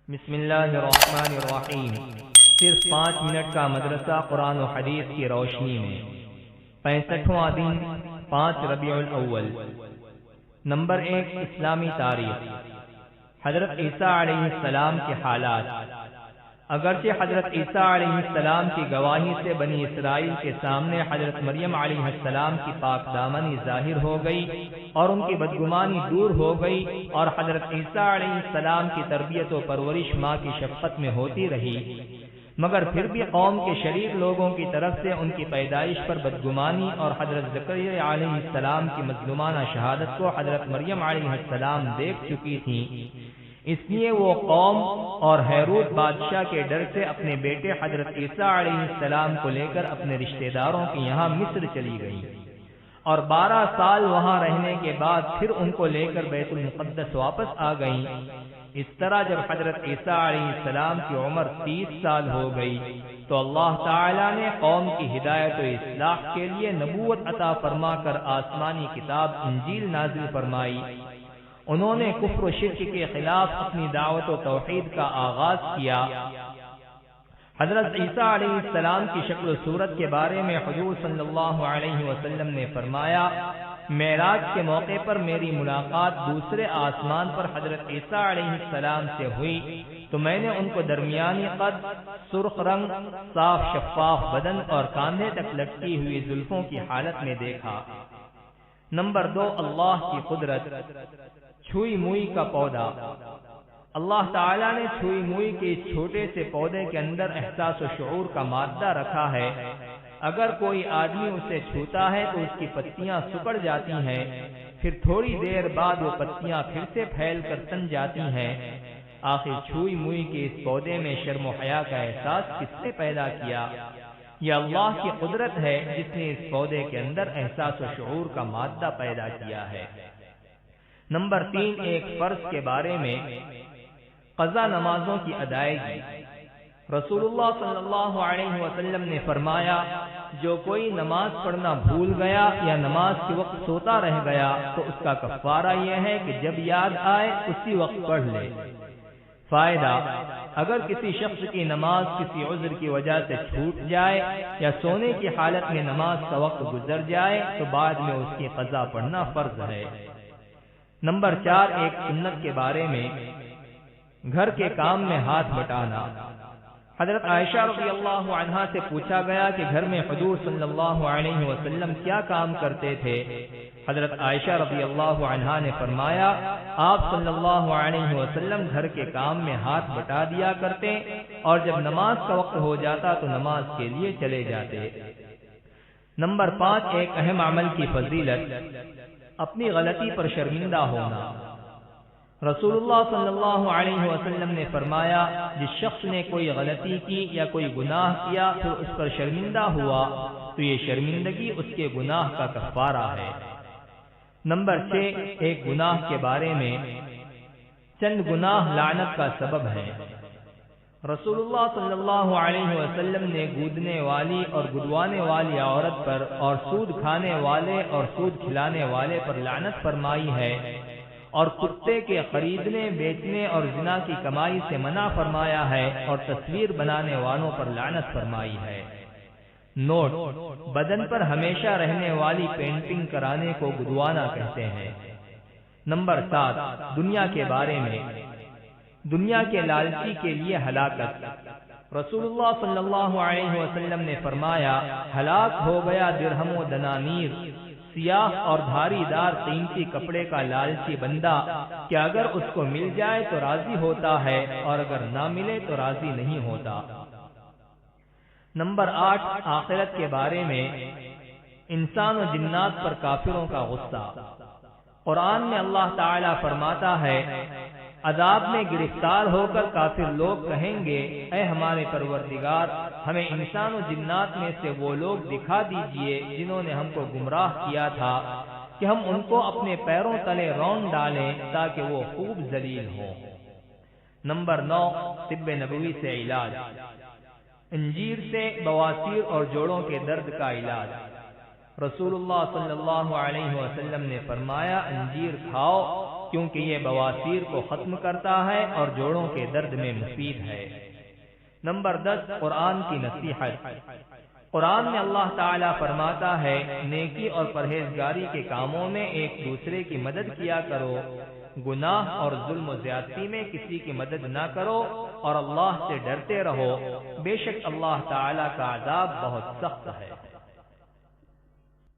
بسم اللہ الرحمن الرحیم۔ صرف 5 منٹ کا مدرسہ قرآن و حدیث کی روشنی میں 65واں دن 5 ربیع الاول۔ نمبر 1، اسلامی تاریخ۔ حضرت عیسیٰ علیہ السلام کے حالات۔ اگرچہ حضرت عیسیٰ علیہ السلام کی گواہی سے بنی اسرائیل کے سامنے حضرت مریم علیہ السلام کی پاک دامنی ظاہر ہو گئی اور ان کی بدگمانی دور ہو گئی، اور حضرت عیسیٰ علیہ السلام کی تربیت و پرورش ماں کی شفقت میں ہوتی رہی، مگر پھر بھی قوم کے شریر لوگوں کی طرف سے ان کی پیدائش پر بدگمانی اور حضرت زکریا علیہ السلام کی مظلومانہ شہادت کو حضرت مریم علیہ السلام دیکھ چکی تھیں، اس لیے وہ قوم اور ہیرود بادشاہ کے ڈر سے اپنے بیٹے حضرت عیسیٰ علیہ السلام کو لے کر اپنے رشتہ داروں کے یہاں مصر چلی گئی، اور 12 سال وہاں رہنے کے بعد پھر ان کو لے کر بیت المقدس واپس آ گئیں۔ اس طرح جب حضرت عیسیٰ علیہ السلام کی عمر 30 سال ہو گئی تو اللہ تعالیٰ نے قوم کی ہدایت و اصلاح کے لیے نبوت عطا فرما کر آسمانی کتاب انجیل نازل فرمائی۔ انہوں نے کفر و شرک کے خلاف اپنی دعوت و توحید کا آغاز کیا۔ حضرت عیسیٰ علیہ السلام کی شکل و صورت کے بارے میں حضور صلی اللہ علیہ وسلم نے فرمایا، معراج کے موقع پر میری ملاقات دوسرے آسمان پر حضرت عیسیٰ علیہ السلام سے ہوئی تو میں نے ان کو درمیانی قد، سرخ رنگ، صاف شفاف بدن اور کاندھے تک لٹکی ہوئی زلفوں کی حالت میں دیکھا۔ نمبر 2، اللہ کی قدرت۔ چھوئی موئی کا پودا۔ اللہ تعالیٰ نے چھوئی موئی کے اس چھوٹے سے پودے کے اندر احساس و شعور کا مادہ رکھا ہے۔ اگر کوئی آدمی اسے چھوتا ہے تو اس کی پتیاں سکڑ جاتی ہیں، پھر تھوڑی دیر بعد وہ پتیاں پھر سے پھیل کر تن جاتی ہیں۔ آخر چھوئی موئی کے اس پودے میں شرم و حیا کا احساس کس نے پیدا کیا؟ یہ اللہ کی قدرت ہے جس نے اس پودے کے اندر احساس و شعور کا مادہ پیدا کیا ہے۔ نمبر 3، ایک فرض کے بارے میں، قضا نمازوں کی ادائیگی۔ رسول اللہ صلی اللہ علیہ وسلم نے فرمایا، جو کوئی نماز پڑھنا بھول گیا یا نماز کے وقت سوتا رہ گیا تو اس کا کفارہ یہ ہے کہ جب یاد آئے اسی وقت پڑھ لے۔ فائدہ: اگر کسی شخص کی نماز کسی عذر کی وجہ سے چھوٹ جائے یا سونے کی حالت میں نماز کا وقت گزر جائے تو بعد میں اس کی قضا پڑھنا فرض ہے۔ نمبر 4، ایک سنت کے بارے میں، گھر کے کام میں ہاتھ بٹانا۔ حضرت عائشہ رضی اللہ عنہا سے پوچھا گیا کہ گھر میں حضور صلی اللہ علیہ وسلم کیا کام کرتے تھے؟ حضرت عائشہ رضی اللہ عنہا نے فرمایا، آپ صلی اللہ علیہ وسلم گھر کے کام میں ہاتھ بٹا دیا کرتے اور جب نماز کا وقت ہو جاتا تو نماز کے لیے چلے جاتے۔ نمبر 5، ایک اہم عمل کی فضیلت، اپنی غلطی پر شرمندہ ہونا۔ رسول اللہ صلی اللہ علیہ وسلم نے فرمایا، جس شخص نے کوئی غلطی کی یا کوئی گناہ کیا پھر اس پر شرمندہ ہوا تو یہ شرمندگی اس کے گناہ کا کفارہ ہے۔ نمبر 6، ایک گناہ کے بارے میں، چند گناہ لعنت کا سبب ہے۔ رسول اللہ صلی اللہ علیہ وسلم نے گودنے والی اور گدوانے والی عورت پر اور سود کھانے والے اور سود کھلانے والے پر لعنت فرمائی ہے، اور کتے کے خریدنے، بیچنے اور زنا کی کمائی سے منع فرمایا ہے، اور تصویر بنانے والوں پر لعنت فرمائی ہے۔ نوٹ: بدن پر ہمیشہ رہنے والی پینٹنگ کرانے کو گدوانا کہتے ہیں۔ نمبر 7، دنیا کے بارے میں، دنیا کے لالچی کے لیے ہلاکت۔ رسول اللہ صلی اللہ علیہ وسلم نے فرمایا، ہلاک ہو گیا درہم و دنانیر، سیاہ اور دھاری دار قیمتی کپڑے کا لالچی بندہ کہ اگر اس کو مل جائے تو راضی ہوتا ہے اور اگر نہ ملے تو راضی نہیں ہوتا۔ نمبر 8، آخرت کے بارے میں، انسان و جنات پر کافروں کا غصہ۔ قرآن میں اللہ تعالیٰ فرماتا ہے، عذاب میں گرفتار ہو کر کافر لوگ کہیں گے، اے ہمارے پروردگار، ہمیں انسان و جنات میں سے وہ لوگ دکھا دیجئے جنہوں نے ہم کو گمراہ کیا تھا کہ ہم ان کو اپنے پیروں تلے رون ڈالیں تاکہ وہ خوب ذلیل ہوں۔ نمبر 9، طب نبوی سے علاج۔ انجیر سے بواسیر اور جوڑوں کے درد کا علاج۔ رسول اللہ صلی اللہ علیہ وسلم نے فرمایا، انجیر کھاؤ کیونکہ یہ بواسیر کو ختم کرتا ہے اور جوڑوں کے درد میں مفید ہے۔ نمبر 10، قرآن کی نصیحت۔ قرآن میں اللہ تعالیٰ فرماتا ہے، نیکی اور پرہیزگاری کے کاموں میں ایک دوسرے کی مدد کیا کرو، گناہ اور ظلم و زیادتی میں کسی کی مدد نہ کرو اور اللہ سے ڈرتے رہو، بے شک اللہ تعالیٰ کا عذاب بہت سخت ہے۔